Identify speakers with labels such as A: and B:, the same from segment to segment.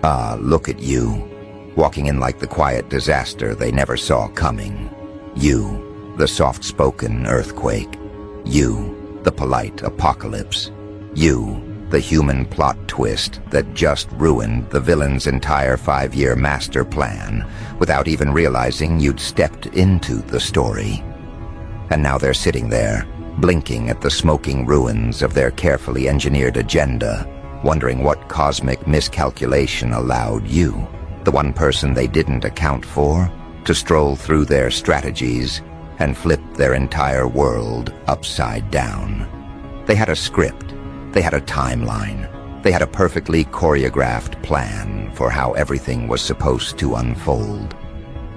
A: Ah, look at you, walking in like the quiet disaster they never saw coming. You, the soft-spoken earthquake. You, the polite apocalypse. You, the human plot twist that just ruined the villain's entire 5-year master plan without even realizing you'd stepped into the story. And now they're sitting there, blinking at the smoking ruins of their carefully engineered agenda, wondering what cosmic miscalculation allowed you, the one person they didn't account for, to stroll through their strategies and flip their entire world upside down. They had a script, they had a timeline, they had a perfectly choreographed plan for how everything was supposed to unfold.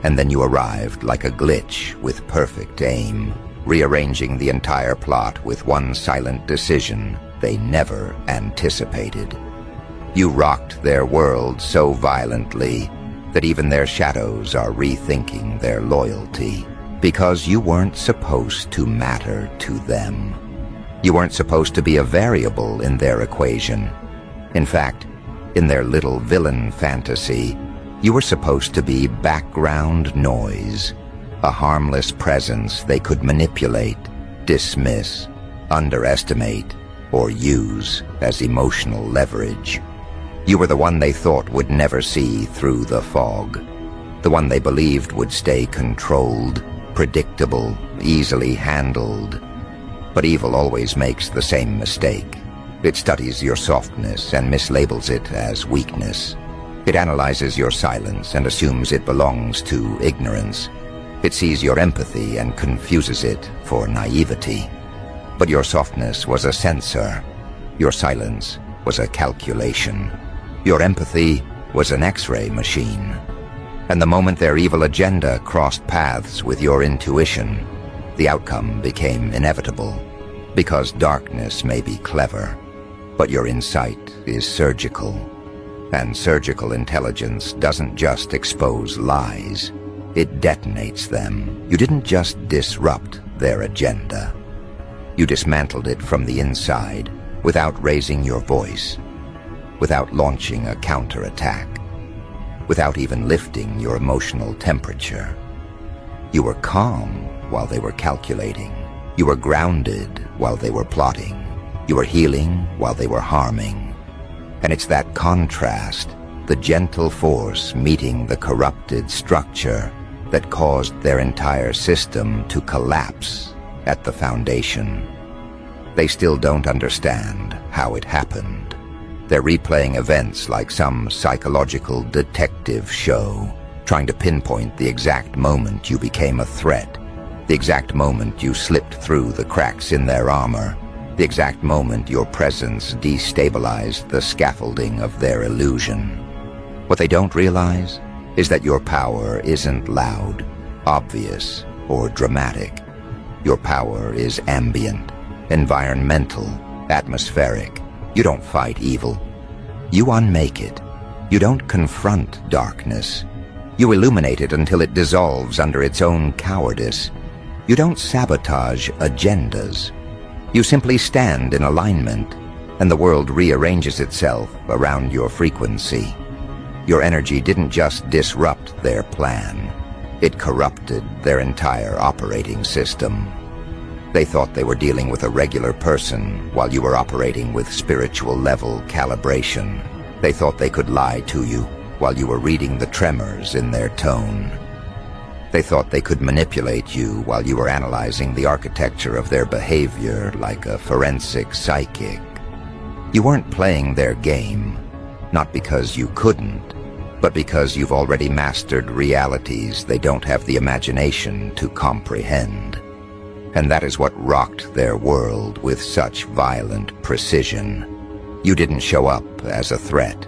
A: And then you arrived like a glitch with perfect aim, rearranging the entire plot with one silent decision they never anticipated. You rocked their world so violently that even their shadows are rethinking their loyalty, because you weren't supposed to matter to them. You weren't supposed to be a variable in their equation. In fact, in their little villain fantasy, you were supposed to be background noise, a harmless presence they could manipulate, dismiss, underestimate, or use as emotional leverage. You were the one they thought would never see through the fog, the one they believed would stay controlled, predictable, easily handled. But evil always makes the same mistake. It studies your softness and mislabels it as weakness. It analyzes your silence and assumes it belongs to ignorance. It sees your empathy and confuses it for naivety. But your softness was a sensor. Your silence was a calculation. Your empathy was an X-ray machine. And the moment their evil agenda crossed paths with your intuition, the outcome became inevitable. Because darkness may be clever, but your insight is surgical. And surgical intelligence doesn't just expose lies, it detonates them. You didn't just disrupt their agenda. You dismantled it from the inside without raising your voice, without launching a counterattack, without even lifting your emotional temperature. You were calm while they were calculating. You were grounded while they were plotting. You were healing while they were harming. And it's that contrast, the gentle force meeting the corrupted structure, that caused their entire system to collapse at the foundation. They still don't understand how it happened. They're replaying events like some psychological detective show, trying to pinpoint the exact moment you became a threat, the exact moment you slipped through the cracks in their armor, the exact moment your presence destabilized the scaffolding of their illusion. What they don't realize is that your power isn't loud, obvious, or dramatic. Your power is ambient, environmental, atmospheric. You don't fight evil. You unmake it. You don't confront darkness. You illuminate it until it dissolves under its own cowardice. You don't sabotage agendas. You simply stand in alignment, and the world rearranges itself around your frequency. Your energy didn't just disrupt their plan. It corrupted their entire operating system. They thought they were dealing with a regular person while you were operating with spiritual-level calibration. They thought they could lie to you while you were reading the tremors in their tone. They thought they could manipulate you while you were analyzing the architecture of their behavior like a forensic psychic. You weren't playing their game, not because you couldn't, but because you've already mastered realities they don't have the imagination to comprehend. And that is what rocked their world with such violent precision. You didn't show up as a threat.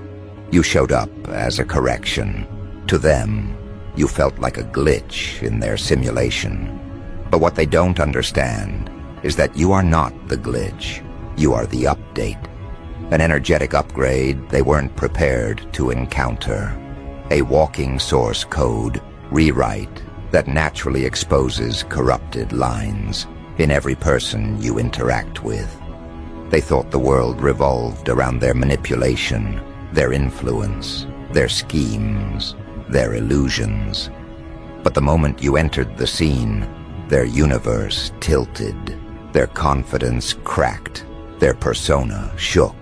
A: You showed up as a correction. To them, you felt like a glitch in their simulation. But what they don't understand is that you are not the glitch. You are the update. An energetic upgrade they weren't prepared to encounter. A walking source code rewrite that naturally exposes corrupted lines in every person you interact with. They thought the world revolved around their manipulation, their influence, their schemes, their illusions. But the moment you entered the scene, their universe tilted, their confidence cracked, their persona shook.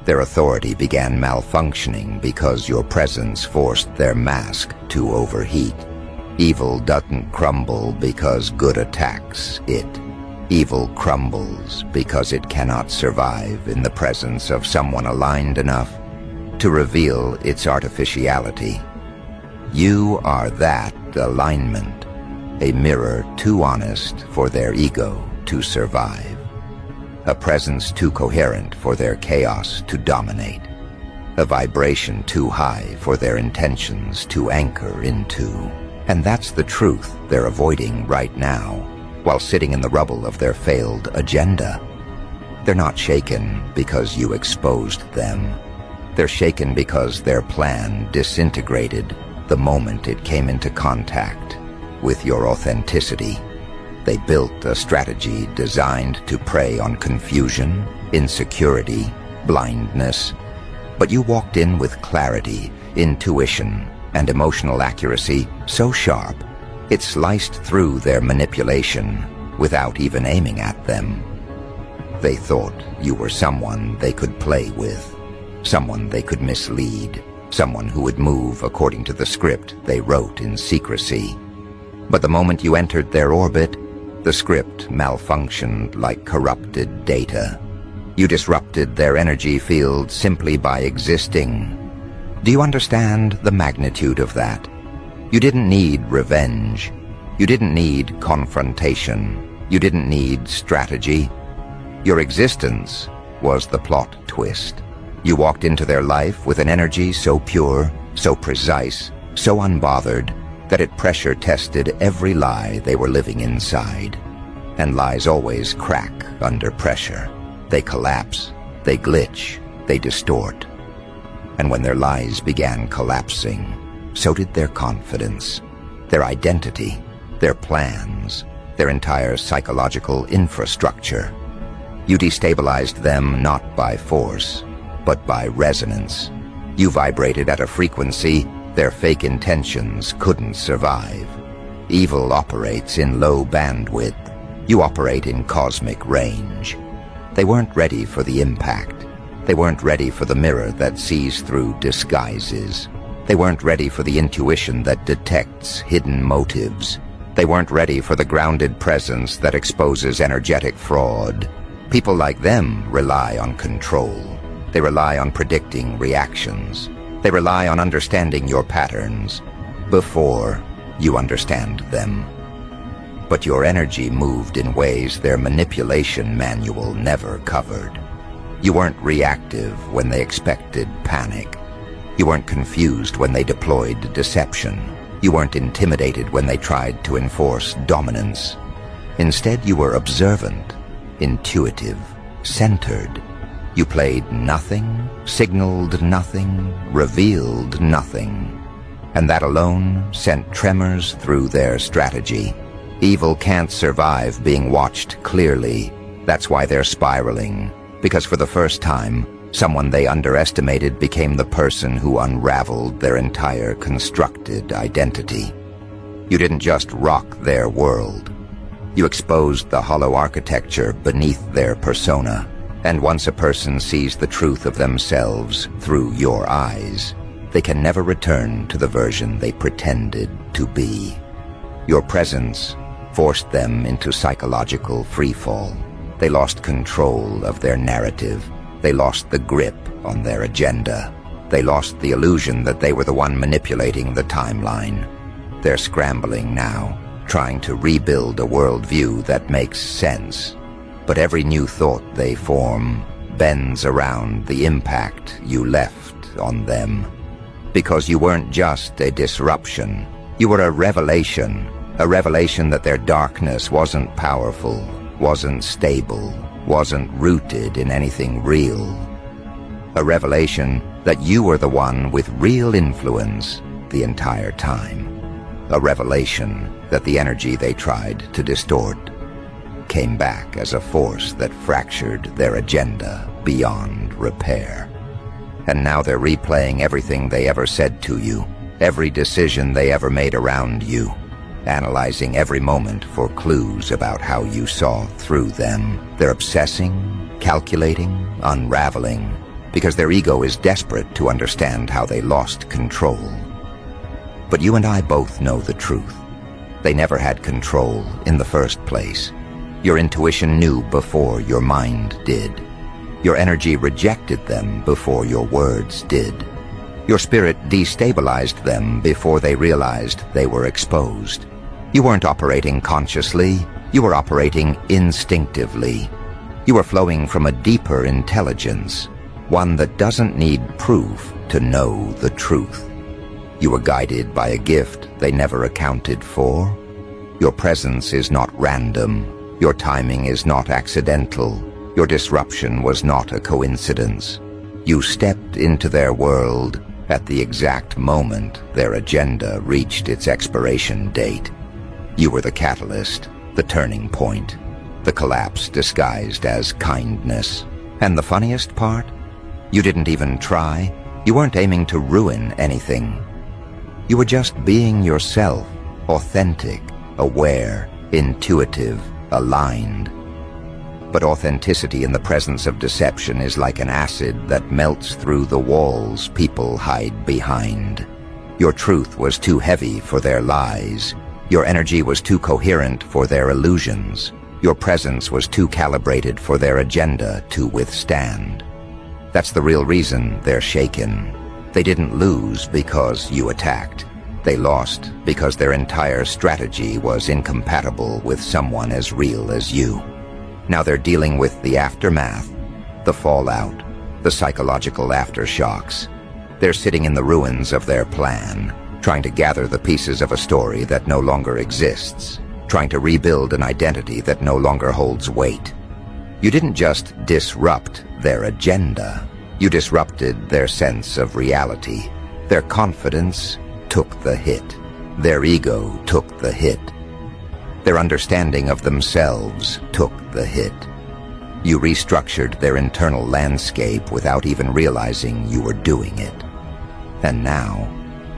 A: Their authority began malfunctioning because your presence forced their mask to overheat. Evil doesn't crumble because good attacks it. Evil crumbles because it cannot survive in the presence of someone aligned enough to reveal its artificiality. You are that alignment, a mirror too honest for their ego to survive. A presence too coherent for their chaos to dominate. A vibration too high for their intentions to anchor into. And that's the truth they're avoiding right now, while sitting in the rubble of their failed agenda. They're not shaken because you exposed them. They're shaken because their plan disintegrated the moment it came into contact with your authenticity. They built a strategy designed to prey on confusion, insecurity, blindness. But you walked in with clarity, intuition, and emotional accuracy so sharp, it sliced through their manipulation without even aiming at them. They thought you were someone they could play with, someone they could mislead, someone who would move according to the script they wrote in secrecy. But the moment you entered their orbit, the script malfunctioned like corrupted data. You disrupted their energy field simply by existing. Do you understand the magnitude of that? You didn't need revenge. You didn't need confrontation. You didn't need strategy. Your existence was the plot twist. You walked into their life with an energy so pure, so precise, so unbothered, that it pressure-tested every lie they were living inside. And lies always crack under pressure. They collapse, they glitch, they distort. And when their lies began collapsing, so did their confidence, their identity, their plans, their entire psychological infrastructure. You destabilized them not by force, but by resonance. You vibrated at a frequency their fake intentions couldn't survive. Evil operates in low bandwidth. You operate in cosmic range. They weren't ready for the impact. They weren't ready for the mirror that sees through disguises. They weren't ready for the intuition that detects hidden motives. They weren't ready for the grounded presence that exposes energetic fraud. People like them rely on control. They rely on predicting reactions. They rely on understanding your patterns before you understand them. But your energy moved in ways their manipulation manual never covered. You weren't reactive when they expected panic. You weren't confused when they deployed deception. You weren't intimidated when they tried to enforce dominance. Instead, you were observant, intuitive, centered. You played nothing, signaled nothing, revealed nothing. And that alone sent tremors through their strategy. Evil can't survive being watched clearly. That's why they're spiraling. Because for the first time, someone they underestimated became the person who unraveled their entire constructed identity. You didn't just rock their world. You exposed the hollow architecture beneath their persona. And once a person sees the truth of themselves through your eyes, they can never return to the version they pretended to be. Your presence forced them into psychological freefall. They lost control of their narrative. They lost the grip on their agenda. They lost the illusion that they were the one manipulating the timeline. They're scrambling now, trying to rebuild a worldview that makes sense. But every new thought they form bends around the impact you left on them. Because you weren't just a disruption. You were a revelation that their darkness wasn't powerful, wasn't stable, wasn't rooted in anything real. A revelation that you were the one with real influence the entire time. A revelation that the energy they tried to distort came back as a force that fractured their agenda beyond repair. And now they're replaying everything they ever said to you, every decision they ever made around you, analyzing every moment for clues about how you saw through them. They're obsessing, calculating, unraveling, because their ego is desperate to understand how they lost control. But you and I both know the truth. They never had control in the first place. Your intuition knew before your mind did. Your energy rejected them before your words did. Your spirit destabilized them before they realized they were exposed. You weren't operating consciously, you were operating instinctively. You were flowing from a deeper intelligence, one that doesn't need proof to know the truth. You were guided by a gift they never accounted for. Your presence is not random. Your timing is not accidental. Your disruption was not a coincidence. You stepped into their world at the exact moment their agenda reached its expiration date. You were the catalyst, the turning point, the collapse disguised as kindness. And the funniest part? You didn't even try. You weren't aiming to ruin anything. You were just being yourself, authentic, aware, intuitive, aligned. But authenticity in the presence of deception is like an acid that melts through the walls people hide behind. Your truth was too heavy for their lies. Your energy was too coherent for their illusions. Your presence was too calibrated for their agenda to withstand. That's the real reason they're shaken. They didn't lose because you attacked. They lost because their entire strategy was incompatible with someone as real as you. Now they're dealing with the aftermath, the fallout, the psychological aftershocks. They're sitting in the ruins of their plan, trying to gather the pieces of a story that no longer exists, trying to rebuild an identity that no longer holds weight. You didn't just disrupt their agenda, you disrupted their sense of reality. Their confidence took the hit. Their ego took the hit. Their understanding of themselves took the hit. You restructured their internal landscape without even realizing you were doing it. And now,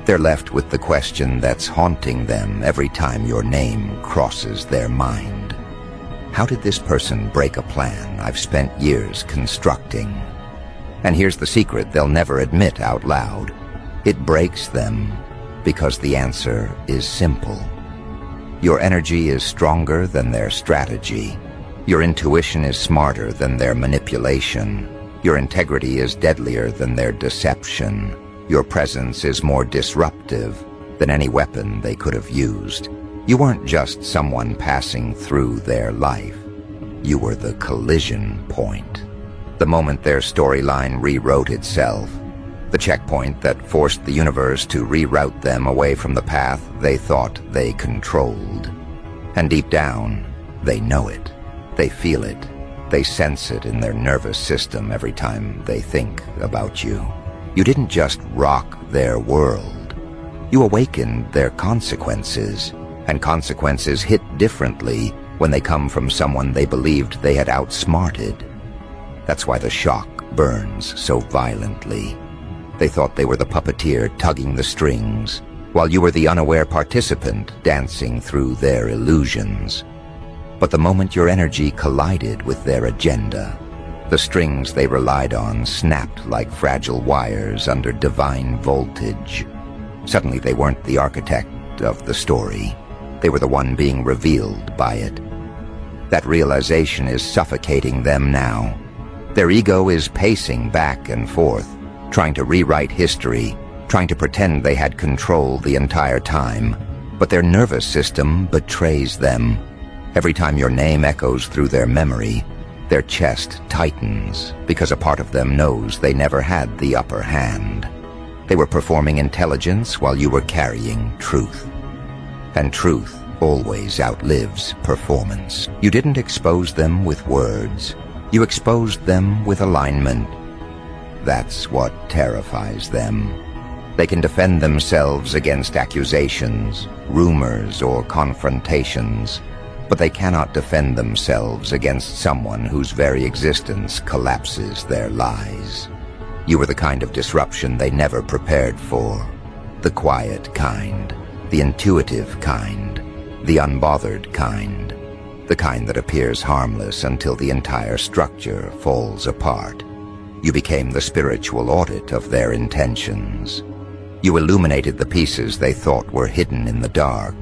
A: they're left with the question that's haunting them every time your name crosses their mind. How did this person break a plan I've spent years constructing? And here's the secret they'll never admit out loud. It breaks them because the answer is simple. Your energy is stronger than their strategy. Your intuition is smarter than their manipulation. Your integrity is deadlier than their deception. Your presence is more disruptive than any weapon they could have used. You weren't just someone passing through their life. You were the collision point. The moment their storyline rewrote itself, the checkpoint that forced the universe to reroute them away from the path they thought they controlled. And deep down, they know it. They feel it. They sense it in their nervous system every time they think about you. You didn't just rock their world. You awakened their consequences, and consequences hit differently when they come from someone they believed they had outsmarted. That's why the shock burns so violently. They thought they were the puppeteer tugging the strings, while you were the unaware participant dancing through their illusions. But the moment your energy collided with their agenda, the strings they relied on snapped like fragile wires under divine voltage. Suddenly they weren't the architect of the story. They were the one being revealed by it. That realization is suffocating them now. Their ego is pacing back and forth, trying to rewrite history, trying to pretend they had control the entire time. But their nervous system betrays them. Every time your name echoes through their memory, their chest tightens because a part of them knows they never had the upper hand. They were performing intelligence while you were carrying truth. And truth always outlives performance. You didn't expose them with words. You exposed them with alignment. That's what terrifies them. They can defend themselves against accusations, rumors, or confrontations, but they cannot defend themselves against someone whose very existence collapses their lies. You were the kind of disruption they never prepared for. The quiet kind, the intuitive kind, the unbothered kind, the kind that appears harmless until the entire structure falls apart. You became the spiritual audit of their intentions. You illuminated the pieces they thought were hidden in the dark,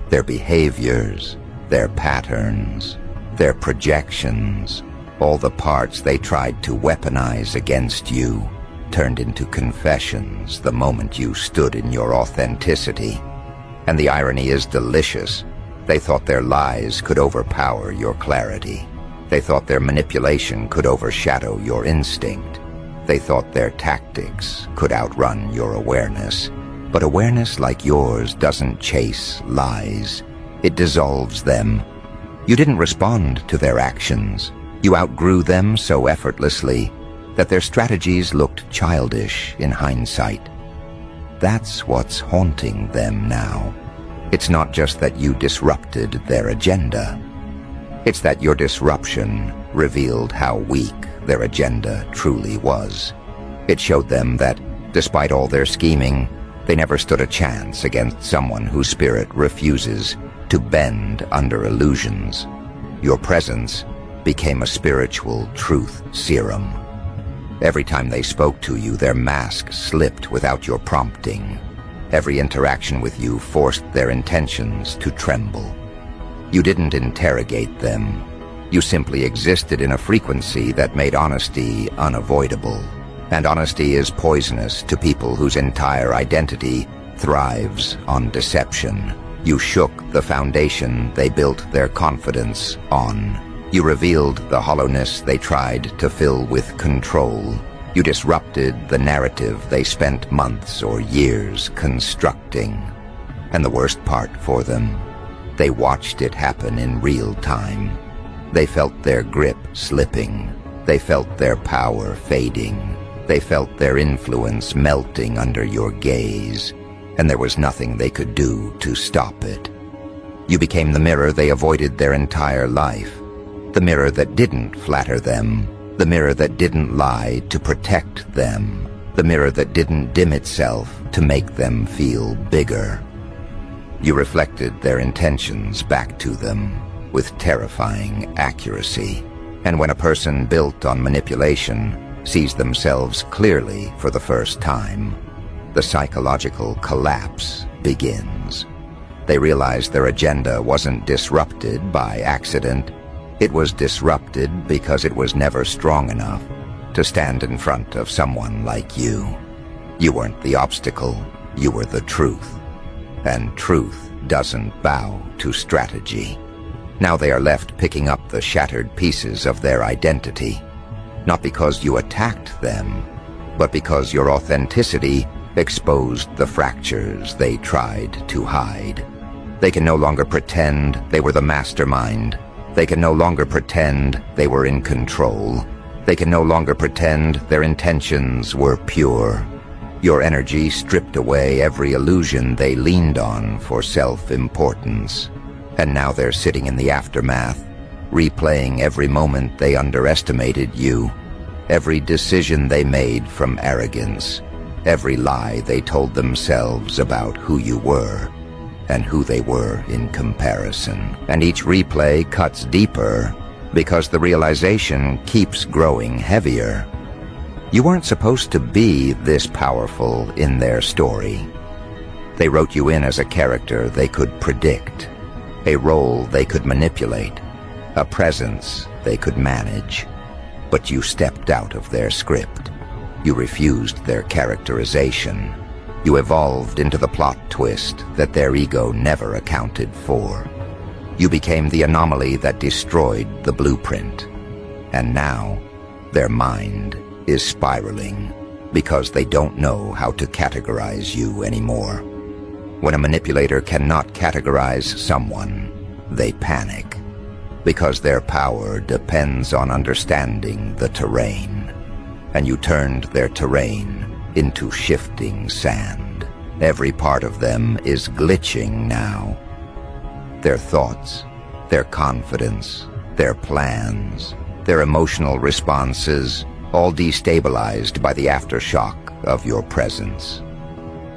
A: their behaviors, their patterns, their projections, all the parts they tried to weaponize against you, turned into confessions the moment you stood in your authenticity. And the irony is delicious. They thought their lies could overpower your clarity. They thought their manipulation could overshadow your instinct. They thought their tactics could outrun your awareness. But awareness like yours doesn't chase lies. It dissolves them. You didn't respond to their actions. You outgrew them so effortlessly that their strategies looked childish in hindsight. That's what's haunting them now. It's not just that you disrupted their agenda. It's that your disruption revealed how weak their agenda truly was. It showed them that, despite all their scheming, they never stood a chance against someone whose spirit refuses to bend under illusions. Your presence became a spiritual truth serum. Every time they spoke to you, their mask slipped without your prompting. Every interaction with you forced their intentions to tremble. You didn't interrogate them. You simply existed in a frequency that made honesty unavoidable. And honesty is poisonous to people whose entire identity thrives on deception. You shook the foundation they built their confidence on. You revealed the hollowness they tried to fill with control. You disrupted the narrative they spent months or years constructing. And the worst part for them, they watched it happen in real time. They felt their grip slipping. They felt their power fading. They felt their influence melting under your gaze. And there was nothing they could do to stop it. You became the mirror they avoided their entire life. The mirror that didn't flatter them. The mirror that didn't lie to protect them. The mirror that didn't dim itself to make them feel bigger. You reflected their intentions back to them with terrifying accuracy. And when a person built on manipulation sees themselves clearly for the first time, the psychological collapse begins. They realize their agenda wasn't disrupted by accident. It was disrupted because it was never strong enough to stand in front of someone like you. You weren't the obstacle, you were the truth. And truth doesn't bow to strategy. Now they are left picking up the shattered pieces of their identity, not because you attacked them, but because your authenticity exposed the fractures they tried to hide. They can no longer pretend they were the mastermind. They can no longer pretend they were in control. They can no longer pretend their intentions were pure. Your energy stripped away every illusion they leaned on for self-importance. And now they're sitting in the aftermath, replaying every moment they underestimated you, every decision they made from arrogance, every lie they told themselves about who you were and who they were in comparison. And each replay cuts deeper because the realization keeps growing heavier. You weren't supposed to be this powerful in their story. They wrote you in as a character they could predict, a role they could manipulate, a presence they could manage. But you stepped out of their script. You refused their characterization. You evolved into the plot twist that their ego never accounted for. You became the anomaly that destroyed the blueprint. And now, their mind is spiraling because they don't know how to categorize you anymore. When a manipulator cannot categorize someone, they panic because their power depends on understanding the terrain. And you turned their terrain into shifting sand. Every part of them is glitching now. Their thoughts, their confidence, their plans, their emotional responses, all destabilized by the aftershock of your presence.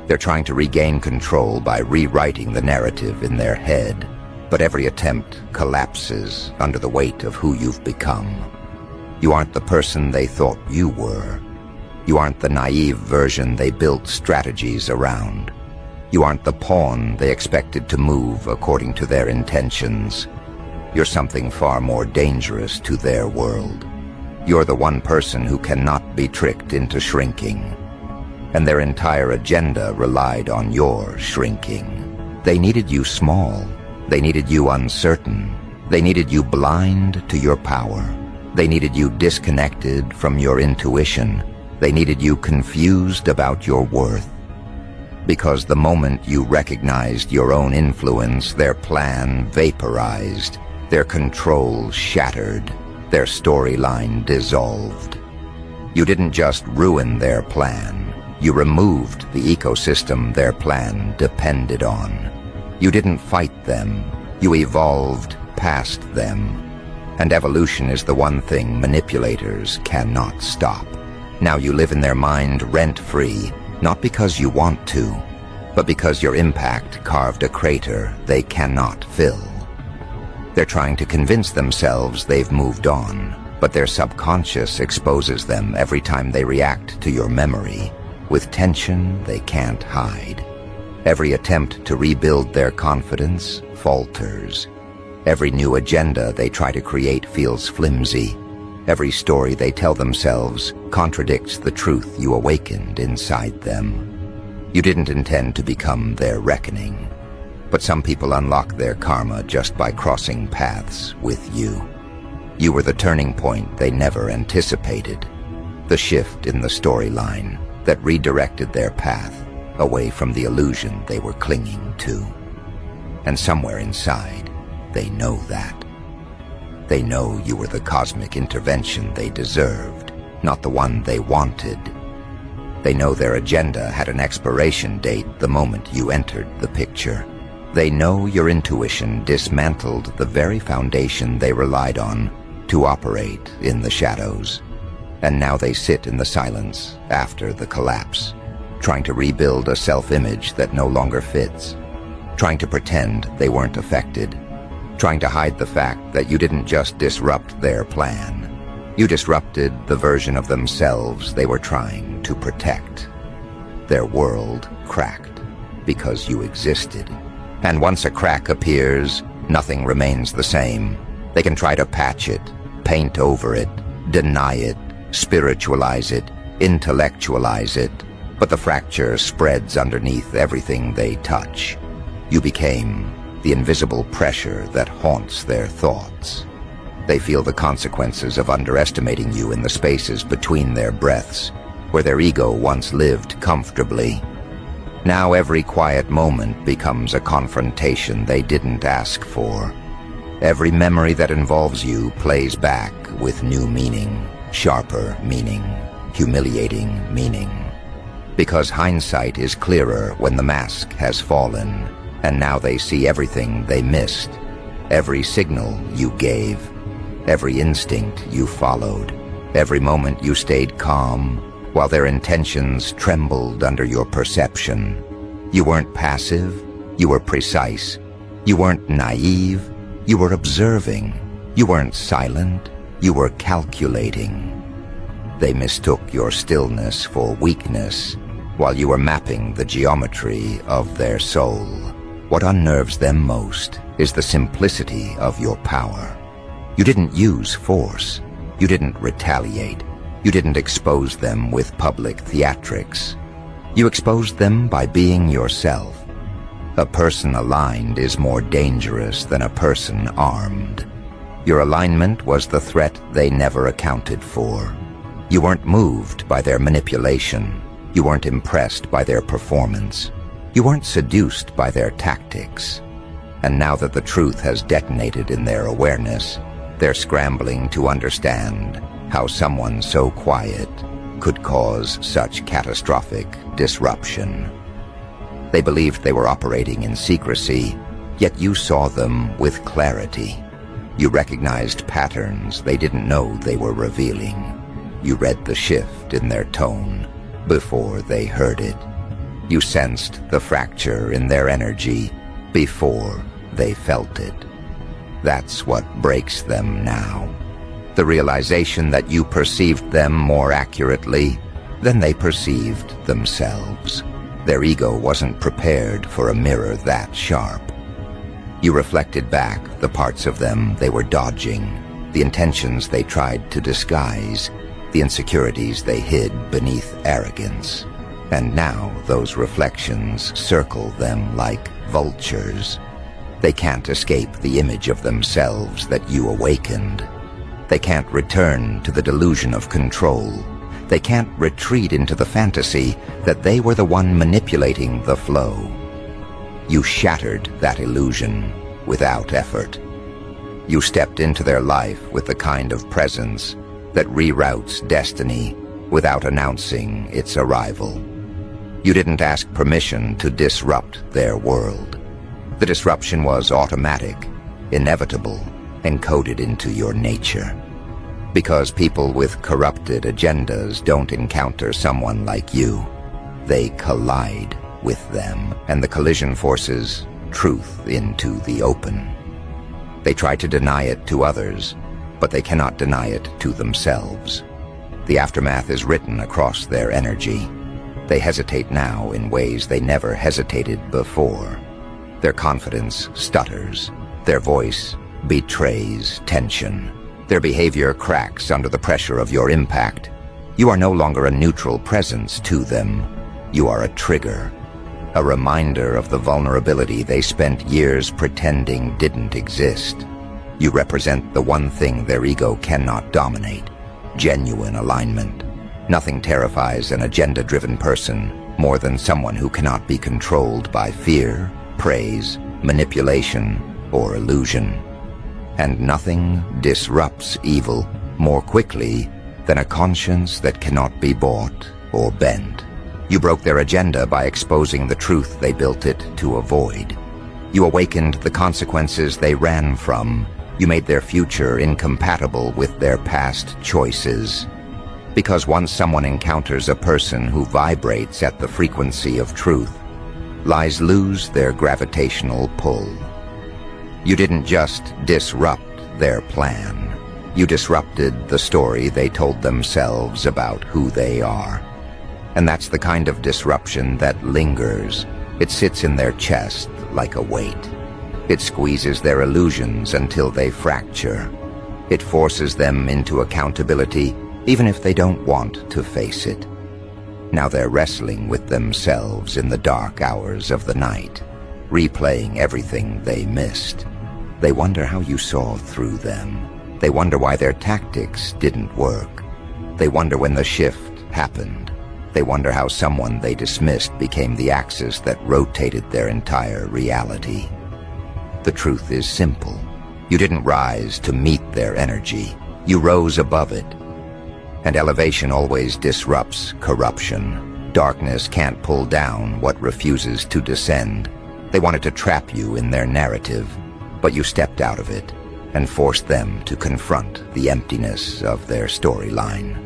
A: They're trying to regain control by rewriting the narrative in their head, but every attempt collapses under the weight of who you've become. You aren't the person they thought you were. You aren't the naive version they built strategies around. You aren't the pawn they expected to move according to their intentions. You're something far more dangerous to their world. You're the one person who cannot be tricked into shrinking. And their entire agenda relied on your shrinking. They needed you small. They needed you uncertain. They needed you blind to your power. They needed you disconnected from your intuition. They needed you confused about your worth. Because the moment you recognized your own influence, their plan vaporized, their control shattered, their storyline dissolved. You didn't just ruin their plan. You removed the ecosystem their plan depended on. You didn't fight them. You evolved past them. And evolution is the one thing manipulators cannot stop. Now you live in their mind rent-free, not because you want to, but because your impact carved a crater they cannot fill. They're trying to convince themselves they've moved on, but their subconscious exposes them every time they react to your memory, with tension they can't hide. Every attempt to rebuild their confidence falters. Every new agenda they try to create feels flimsy. Every story they tell themselves contradicts the truth you awakened inside them. You didn't intend to become their reckoning, but some people unlock their karma just by crossing paths with you. You were the turning point they never anticipated, the shift in the storyline that redirected their path away from the illusion they were clinging to. And somewhere inside, they know that. They know you were the cosmic intervention they deserved, not the one they wanted. They know their agenda had an expiration date the moment you entered the picture. They know your intuition dismantled the very foundation they relied on to operate in the shadows. And now they sit in the silence after the collapse, trying to rebuild a self-image that no longer fits, trying to pretend they weren't affected, trying to hide the fact that you didn't just disrupt their plan. You disrupted the version of themselves they were trying to protect. Their world cracked because you existed. And once a crack appears, nothing remains the same. They can try to patch it, paint over it, deny it, spiritualize it, intellectualize it, but the fracture spreads underneath everything they touch. You became the invisible pressure that haunts their thoughts. They feel the consequences of underestimating you in the spaces between their breaths, where their ego once lived comfortably. Now every quiet moment becomes a confrontation they didn't ask for. Every memory that involves you plays back with new meaning, sharper meaning, humiliating meaning. Because hindsight is clearer when the mask has fallen, and now they see everything they missed, every signal you gave, every instinct you followed, every moment you stayed calm, while their intentions trembled under your perception. You weren't passive, you were precise. You weren't naive, you were observing. You weren't silent, you were calculating. They mistook your stillness for weakness, while you were mapping the geometry of their soul. What unnerves them most is the simplicity of your power. You didn't use force. You didn't retaliate. You didn't expose them with public theatrics. You exposed them by being yourself. A person aligned is more dangerous than a person armed. Your alignment was the threat they never accounted for. You weren't moved by their manipulation. You weren't impressed by their performance. You weren't seduced by their tactics. And now that the truth has detonated in their awareness, they're scrambling to understand how someone so quiet could cause such catastrophic disruption. They believed they were operating in secrecy, yet you saw them with clarity. You recognized patterns they didn't know they were revealing. You read the shift in their tone before they heard it. You sensed the fracture in their energy before they felt it. That's what breaks them now. The realization that you perceived them more accurately than they perceived themselves. Their ego wasn't prepared for a mirror that sharp. You reflected back the parts of them they were dodging, the intentions they tried to disguise, the insecurities they hid beneath arrogance. And now those reflections circle them like vultures. They can't escape the image of themselves that you awakened. They can't return to the delusion of control. They can't retreat into the fantasy that they were the one manipulating the flow. You shattered that illusion without effort. You stepped into their life with the kind of presence that reroutes destiny without announcing its arrival. You didn't ask permission to disrupt their world. The disruption was automatic, inevitable, encoded into your nature. Because people with corrupted agendas don't encounter someone like you. They collide with them, and the collision forces truth into the open. They try to deny it to others, but they cannot deny it to themselves. The aftermath is written across their energy. They hesitate now in ways they never hesitated before. Their confidence stutters. Their voice betrays tension. Their behavior cracks under the pressure of your impact. You are no longer a neutral presence to them. You are a trigger, a reminder of the vulnerability they spent years pretending didn't exist. You represent the one thing their ego cannot dominate: genuine alignment. Nothing terrifies an agenda-driven person more than someone who cannot be controlled by fear, praise, manipulation, or illusion. And nothing disrupts evil more quickly than a conscience that cannot be bought or bent. You broke their agenda by exposing the truth they built it to avoid. You awakened the consequences they ran from. You made their future incompatible with their past choices. Because once someone encounters a person who vibrates at the frequency of truth, lies lose their gravitational pull. You didn't just disrupt their plan. You disrupted the story they told themselves about who they are. And that's the kind of disruption that lingers. It sits in their chest like a weight. It squeezes their illusions until they fracture. It forces them into accountability, even if they don't want to face it. Now they're wrestling with themselves in the dark hours of the night, replaying everything they missed. They wonder how you saw through them. They wonder why their tactics didn't work. They wonder when the shift happened. They wonder how someone they dismissed became the axis that rotated their entire reality. The truth is simple. You didn't rise to meet their energy. You rose above it. And elevation always disrupts corruption. Darkness can't pull down what refuses to descend. They wanted to trap you in their narrative, but you stepped out of it and forced them to confront the emptiness of their storyline.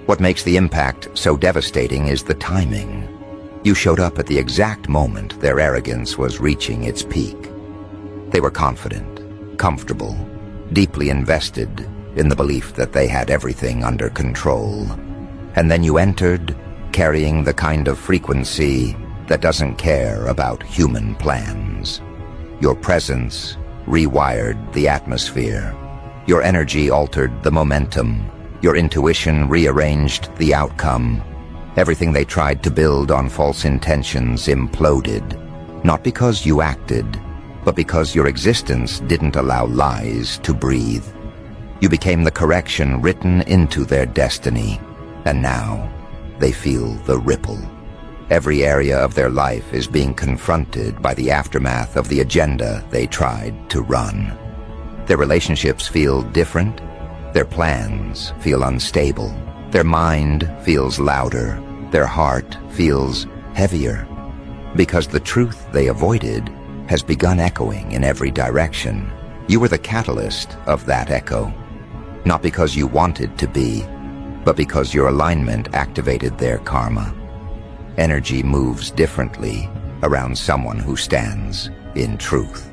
A: What makes the impact so devastating is the timing. You showed up at the exact moment their arrogance was reaching its peak. They were confident, comfortable, deeply invested in the belief that they had everything under control. And then you entered, carrying the kind of frequency that doesn't care about human plans. Your presence rewired the atmosphere. Your energy altered the momentum. Your intuition rearranged the outcome. Everything they tried to build on false intentions imploded, not because you acted, but because your existence didn't allow lies to breathe. You became the correction written into their destiny, and now they feel the ripple. Every area of their life is being confronted by the aftermath of the agenda they tried to run. Their relationships feel different. Their plans feel unstable. Their mind feels louder. Their heart feels heavier. Because the truth they avoided has begun echoing in every direction. You were the catalyst of that echo. Not because you wanted to be, but because your alignment activated their karma. Energy moves differently around someone who stands in truth.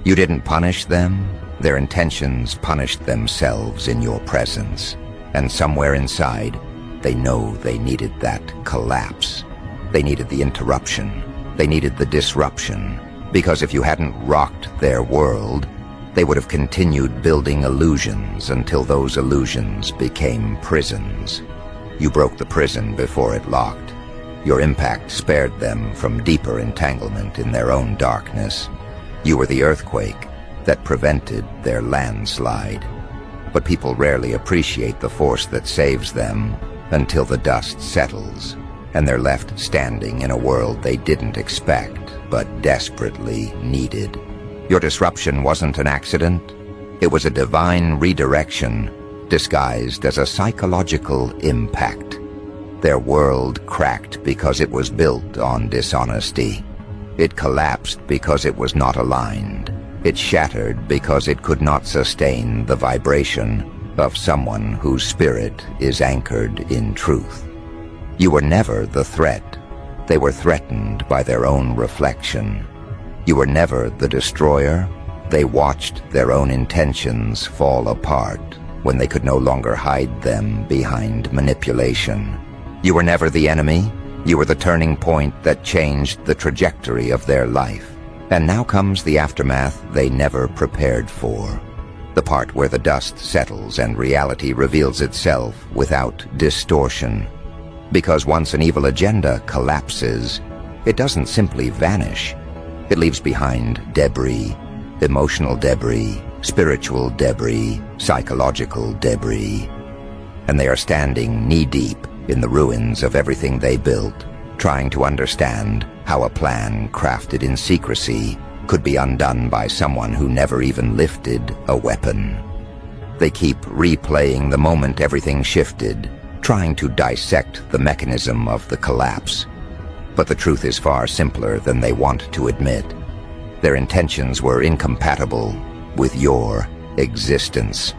A: You didn't punish them, their intentions punished themselves in your presence. And somewhere inside, they know they needed that collapse. They needed the interruption. They needed the disruption. Because if you hadn't rocked their world, they would have continued building illusions until those illusions became prisons. You broke the prison before it locked. Your impact spared them from deeper entanglement in their own darkness. You were the earthquake that prevented their landslide. But people rarely appreciate the force that saves them until the dust settles and they're left standing in a world they didn't expect but desperately needed. Your disruption wasn't an accident. It was a divine redirection disguised as a psychological impact. Their world cracked because it was built on dishonesty. It collapsed because it was not aligned. It shattered because it could not sustain the vibration of someone whose spirit is anchored in truth. You were never the threat. They were threatened by their own reflection. You were never the destroyer. They watched their own intentions fall apart when they could no longer hide them behind manipulation. You were never the enemy. You were the turning point that changed the trajectory of their life. And now comes the aftermath they never prepared for. The part where the dust settles and reality reveals itself without distortion. Because once an evil agenda collapses, it doesn't simply vanish. It leaves behind debris, emotional debris, spiritual debris, psychological debris. And they are standing knee-deep in the ruins of everything they built, trying to understand how a plan crafted in secrecy could be undone by someone who never even lifted a weapon. They keep replaying the moment everything shifted, trying to dissect the mechanism of the collapse. But the truth is far simpler than they want to admit. Their intentions were incompatible with your existence.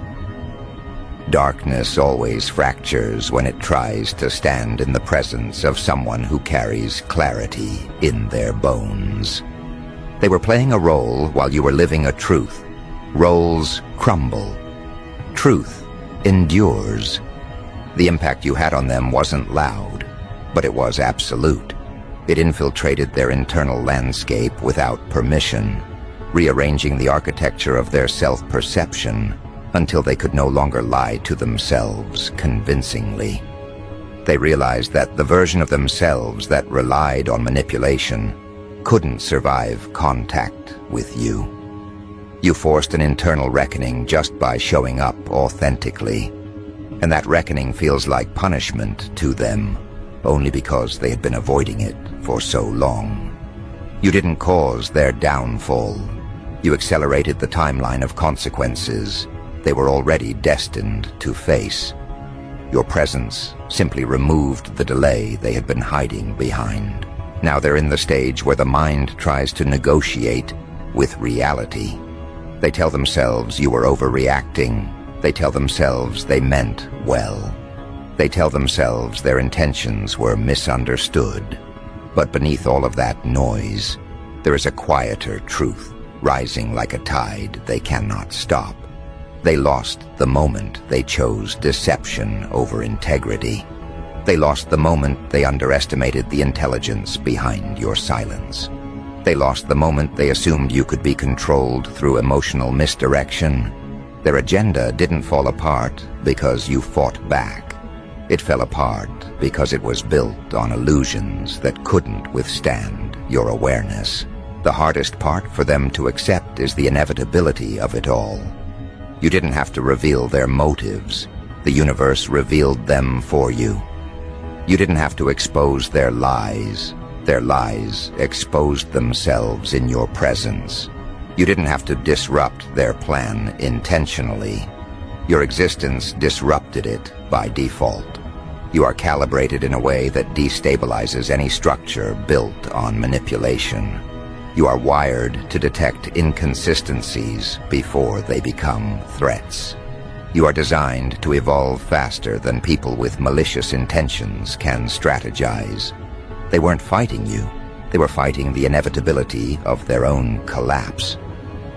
A: Darkness always fractures when it tries to stand in the presence of someone who carries clarity in their bones. They were playing a role while you were living a truth. Roles crumble. Truth endures. The impact you had on them wasn't loud, but it was absolute. It infiltrated their internal landscape without permission, rearranging the architecture of their self-perception until they could no longer lie to themselves convincingly. They realized that the version of themselves that relied on manipulation couldn't survive contact with you. You forced an internal reckoning just by showing up authentically, and that reckoning feels like punishment to them, only because they had been avoiding it for so long. You didn't cause their downfall. You accelerated the timeline of consequences they were already destined to face. Your presence simply removed the delay they had been hiding behind. Now they're in the stage where the mind tries to negotiate with reality. They tell themselves you were overreacting. They tell themselves they meant well. They tell themselves their intentions were misunderstood. But beneath all of that noise, there is a quieter truth, rising like a tide they cannot stop. They lost the moment they chose deception over integrity. They lost the moment they underestimated the intelligence behind your silence. They lost the moment they assumed you could be controlled through emotional misdirection. Their agenda didn't fall apart because you fought back. It fell apart because it was built on illusions that couldn't withstand your awareness. The hardest part for them to accept is the inevitability of it all. You didn't have to reveal their motives. The universe revealed them for you. You didn't have to expose their lies. Their lies exposed themselves in your presence. You didn't have to disrupt their plan intentionally. Your existence disrupted it by default. You are calibrated in a way that destabilizes any structure built on manipulation. You are wired to detect inconsistencies before they become threats. You are designed to evolve faster than people with malicious intentions can strategize. They weren't fighting you. They were fighting the inevitability of their own collapse.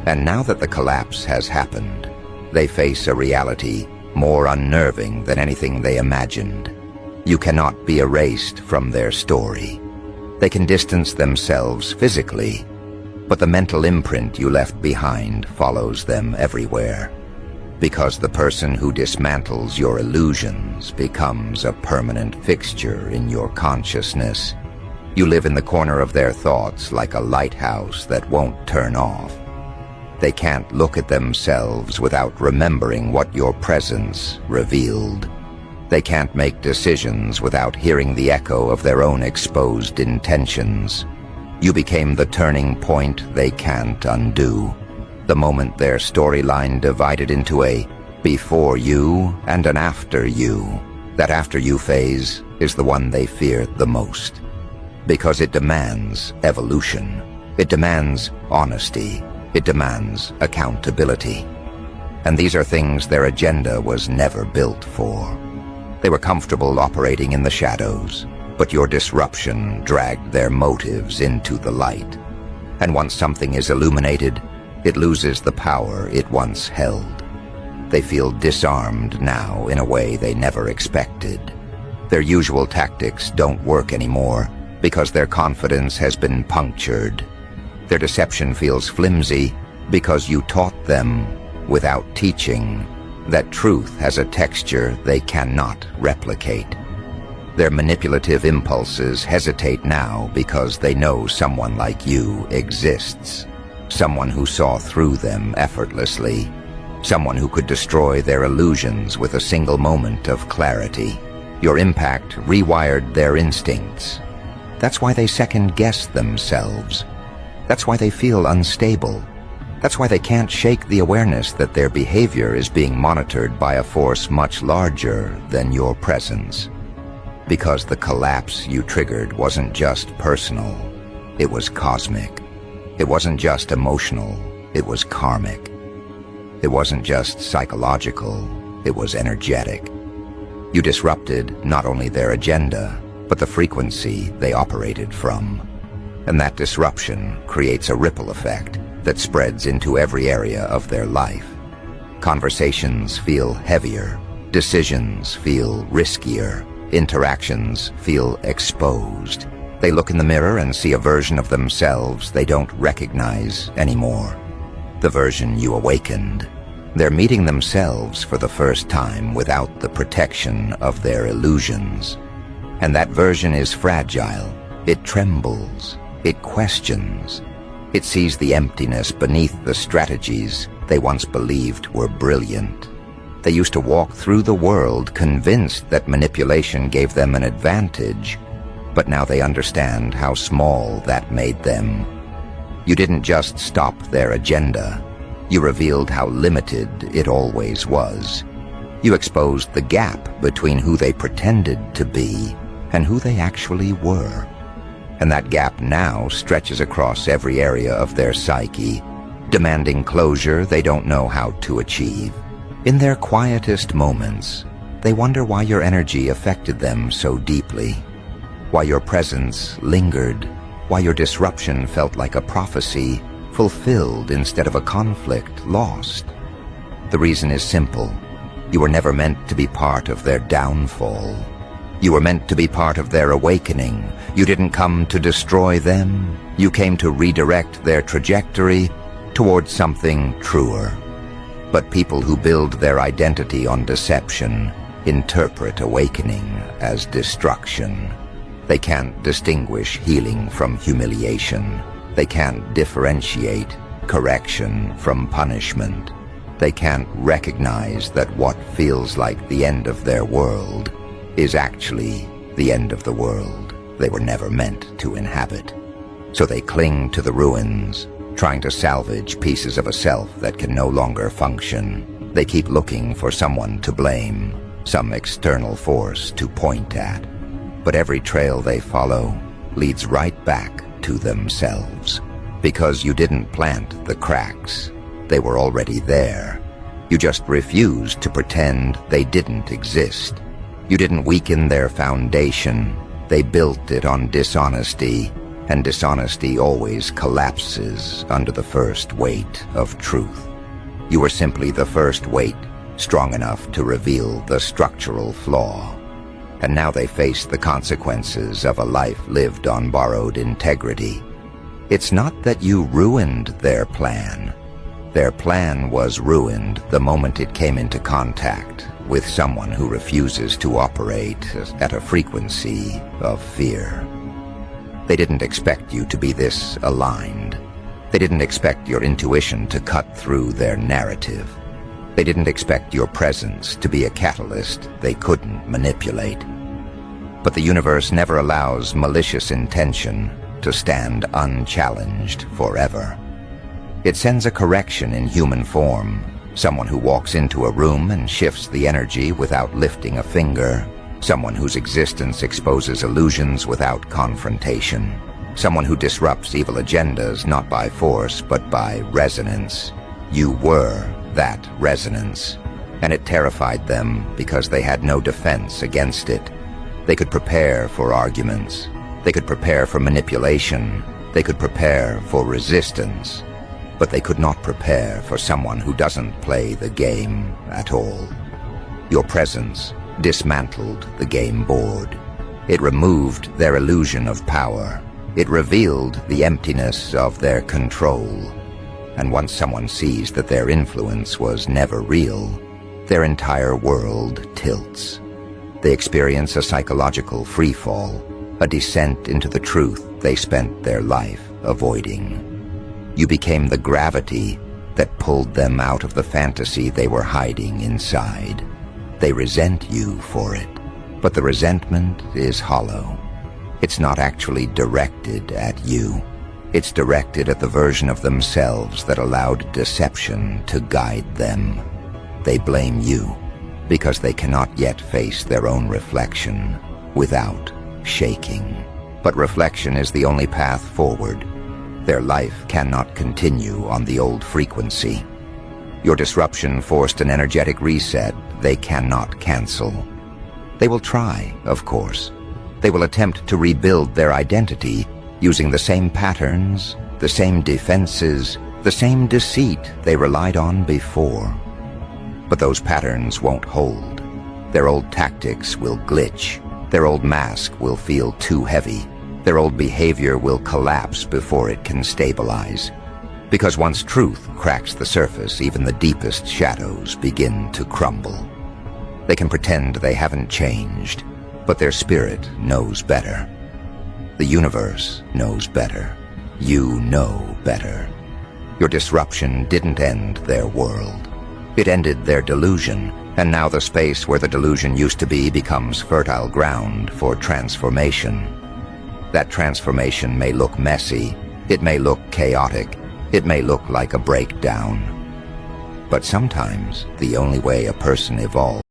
A: And now that the collapse has happened, they face a reality more unnerving than anything they imagined. You cannot be erased from their story. They can distance themselves physically, but the mental imprint you left behind follows them everywhere. Because the person who dismantles your illusions becomes a permanent fixture in your consciousness. You live in the corner of their thoughts like a lighthouse that won't turn off. They can't look at themselves without remembering what your presence revealed. They can't make decisions without hearing the echo of their own exposed intentions. You became the turning point they can't undo. The moment their storyline divided into a before you and an after you. That after you phase is the one they fear the most. Because it demands evolution. It demands honesty. It demands accountability. And these are things their agenda was never built for. They were comfortable operating in the shadows, but your disruption dragged their motives into the light. And once something is illuminated, it loses the power it once held. They feel disarmed now in a way they never expected. Their usual tactics don't work anymore because their confidence has been punctured. Their deception feels flimsy because you taught them, without teaching, that truth has a texture they cannot replicate. Their manipulative impulses hesitate now because they know someone like you exists. Someone who saw through them effortlessly. Someone who could destroy their illusions with a single moment of clarity. Your impact rewired their instincts. That's why they second-guess themselves. That's why they feel unstable. That's why they can't shake the awareness that their behavior is being monitored by a force much larger than your presence. Because the collapse you triggered wasn't just personal, it was cosmic. It wasn't just emotional, it was karmic. It wasn't just psychological, it was energetic. You disrupted not only their agenda, but the frequency they operated from. And that disruption creates a ripple effect that spreads into every area of their life. Conversations feel heavier, decisions feel riskier, interactions feel exposed. They look in the mirror and see a version of themselves they don't recognize anymore. The version you awakened. They're meeting themselves for the first time without the protection of their illusions. And that version is fragile. It trembles. It questions. It sees the emptiness beneath the strategies they once believed were brilliant. They used to walk through the world convinced that manipulation gave them an advantage, but now they understand how small that made them. You didn't just stop their agenda. You revealed how limited it always was. You exposed the gap between who they pretended to be and who they actually were. And that gap now stretches across every area of their psyche, demanding closure they don't know how to achieve. In their quietest moments, they wonder why your energy affected them so deeply, why your presence lingered, why your disruption felt like a prophecy fulfilled instead of a conflict lost. The reason is simple. You were never meant to be part of their downfall. You were meant to be part of their awakening. You didn't come to destroy them. You came to redirect their trajectory towards something truer. But people who build their identity on deception interpret awakening as destruction. They can't distinguish healing from humiliation. They can't differentiate correction from punishment. They can't recognize that what feels like the end of their world is actually the end of the world they were never meant to inhabit. So they cling to the ruins, trying to salvage pieces of a self that can no longer function. They keep looking for someone to blame, some external force to point at. But every trail they follow leads right back to themselves. Because you didn't plant the cracks, they were already there. You just refused to pretend they didn't exist. You didn't weaken their foundation. They built it on dishonesty, and dishonesty always collapses under the first weight of truth. You were simply the first weight, strong enough to reveal the structural flaw. And now they face the consequences of a life lived on borrowed integrity. It's not that you ruined their plan. Their plan was ruined the moment it came into contact with someone who refuses to operate at a frequency of fear. They didn't expect you to be this aligned. They didn't expect your intuition to cut through their narrative. They didn't expect your presence to be a catalyst they couldn't manipulate. But the universe never allows malicious intention to stand unchallenged forever. It sends a correction in human form, someone who walks into a room and shifts the energy without lifting a finger, someone whose existence exposes illusions without confrontation, someone who disrupts evil agendas not by force but by resonance. You were that resonance, and it terrified them because they had no defense against it. They could prepare for arguments. They could prepare for manipulation. They could prepare for resistance. But they could not prepare for someone who doesn't play the game at all. Your presence dismantled the game board. It removed their illusion of power. It revealed the emptiness of their control. And once someone sees that their influence was never real, their entire world tilts. They experience a psychological freefall, a descent into the truth they spent their life avoiding. You became the gravity that pulled them out of the fantasy they were hiding inside. They resent you for it, but the resentment is hollow. It's not actually directed at you. It's directed at the version of themselves that allowed deception to guide them. They blame you because they cannot yet face their own reflection without shaking. But reflection is the only path forward. Their life cannot continue on the old frequency. Your disruption forced an energetic reset they cannot cancel. They will try, of course. They will attempt to rebuild their identity using the same patterns, the same defenses, the same deceit they relied on before. But those patterns won't hold. Their old tactics will glitch. Their old mask will feel too heavy. Their old behavior will collapse before it can stabilize. Because once truth cracks the surface, even the deepest shadows begin to crumble. They can pretend they haven't changed, but their spirit knows better. The universe knows better. You know better. Your disruption didn't end their world. It ended their delusion, and now the space where the delusion used to be becomes fertile ground for transformation. That transformation may look messy, it may look chaotic, it may look like a breakdown. But sometimes the only way a person evolves